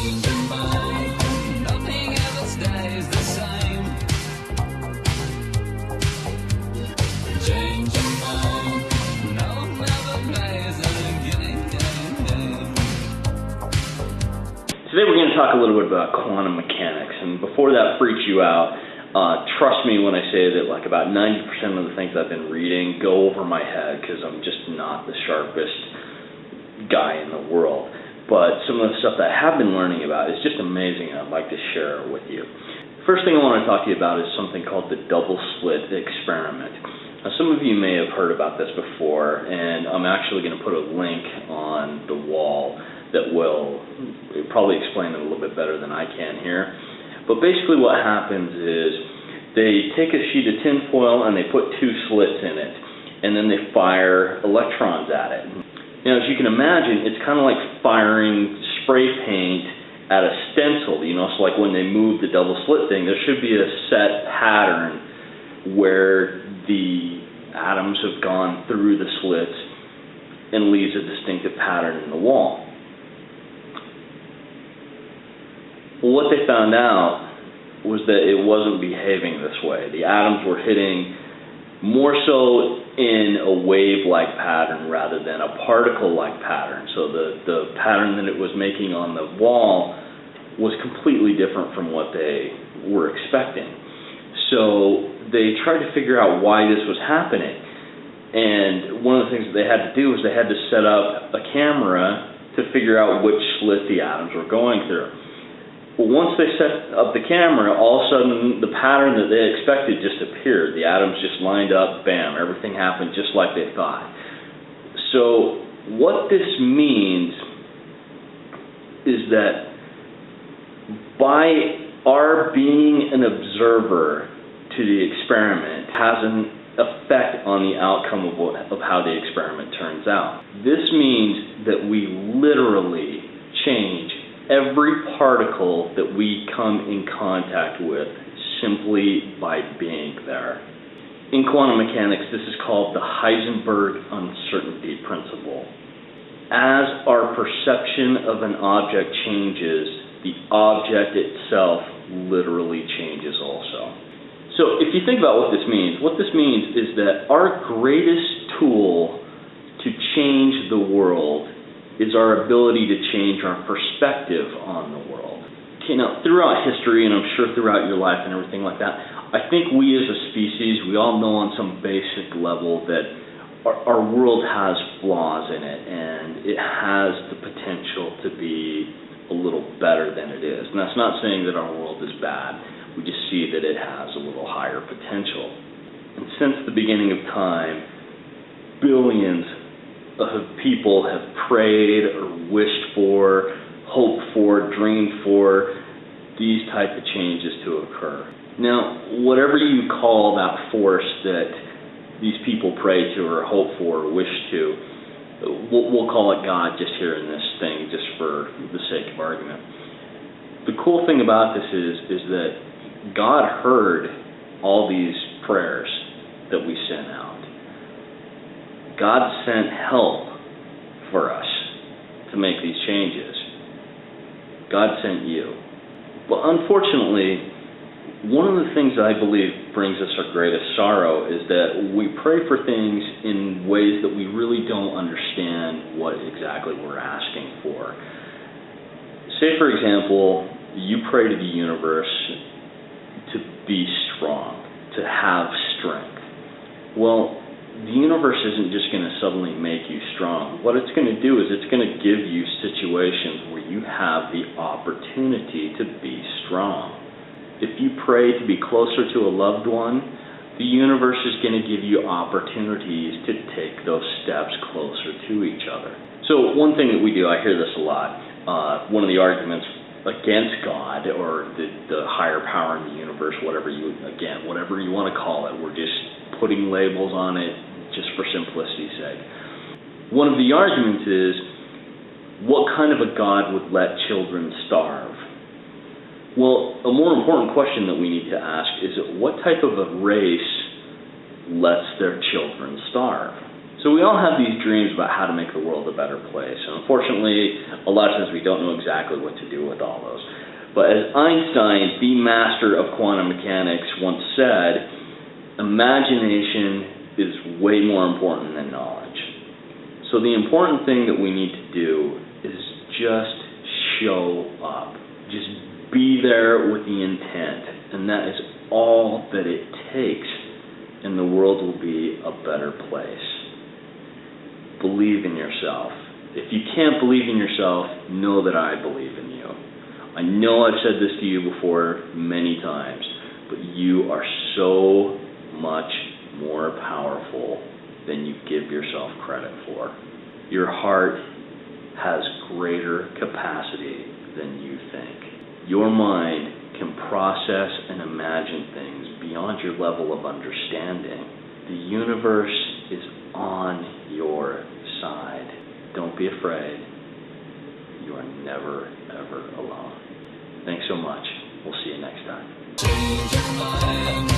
change your mind. Nothing ever stays the same. Change your mind. No, never plays again. Today we're going to talk a little bit about quantum mechanics, and before that freaks you out, trust me when I say that like about 90% of the things I've been reading go over my head because I'm just not the sharpest guy in the world. But some of the stuff that I have been learning about is just amazing, and I'd like to share it with you. First thing I want to talk to you about is something called the double slit experiment. Now, some of you may have heard about this before, and I'm actually going to put a link on the wall that will probably explain it a little bit better than I can here. But basically what happens is they take a sheet of tin foil and they put two slits in it, and then they fire electrons at it. Now, as you can imagine, it's kind of like firing spray paint at a stencil, you know, so like when they move the double slit thing, there should be a set pattern where the atoms have gone through the slits and leaves a distinctive pattern in the wall. Well, what they found out was that it wasn't behaving this way. The atoms were hitting more so in a wave-like pattern rather than a particle-like pattern. So the pattern that it was making on the wall was completely different from what they were expecting. So they tried to figure out why this was happening. And one of the things that they had to do was they had to set up a camera to figure out which slit the atoms were going through. Well, once they set up the camera, all of a sudden the pattern that they expected just appeared. The atoms just lined up, bam, everything happened just like they thought. So what this means is that by our being an observer to the experiment has an effect on the outcome of how the experiment turns out. This means that we literally change every particle that we come in contact with simply by being there. In quantum mechanics, this is called the Heisenberg uncertainty principle. As our perception of an object changes, the object itself literally changes also. So if you think about what this means is that our greatest tool to change the world is our ability to change our perspective on the world. Okay, now throughout history, and I'm sure throughout your life and everything like that, I think we as a species, we all know on some basic level that our world has flaws in it, and it has the potential to be a little better than it is. And that's not saying that our world is bad, we just see that it has a little higher potential. And since the beginning of time, billions of people have prayed or wished for, hoped for, dreamed for these type of changes to occur. Now, whatever you call that force that these people pray to or hope for or wish to, we'll call it God just here in this thing, just for the sake of argument. The cool thing about this is that God heard all these prayers that we sent out. God sent help for us to make these changes. God sent you. But unfortunately, one of the things that I believe brings us our greatest sorrow is that we pray for things in ways that we really don't understand what exactly we're asking for. Say, for example, you pray to the universe to be strong, to have strength. Well, the universe isn't just going to suddenly make you strong. What it's going to do is it's going to give you situations where you have the opportunity to be strong. If you pray to be closer to a loved one, the universe is going to give you opportunities to take those steps closer to each other. So one thing that we do, I hear this a lot, one of the arguments against God or the higher power in the universe, whatever you want to call it, we're just putting labels on it just for simplicity's sake. One of the arguments is, what kind of a God would let children starve? Well, a more important question that we need to ask is, what type of a race lets their children starve? So we all have these dreams about how to make the world a better place. And unfortunately, a lot of times we don't know exactly what to do with all those. But as Einstein, the master of quantum mechanics, once said, imagination is way more important than knowledge. So the important thing that we need to do is just show up. Just be there with the intent. And that is all that it takes. And the world will be a better place. Believe in yourself. If you can't believe in yourself, know that I believe in you. I know I've said this to you before many times, but you are so much more powerful than you give yourself credit for. Your heart has greater capacity than you think. Your mind can process and imagine things beyond your level of understanding. The universe is on your side. Don't be afraid. You are never, ever alone. Thanks so much. We'll see you next time. Change your mind.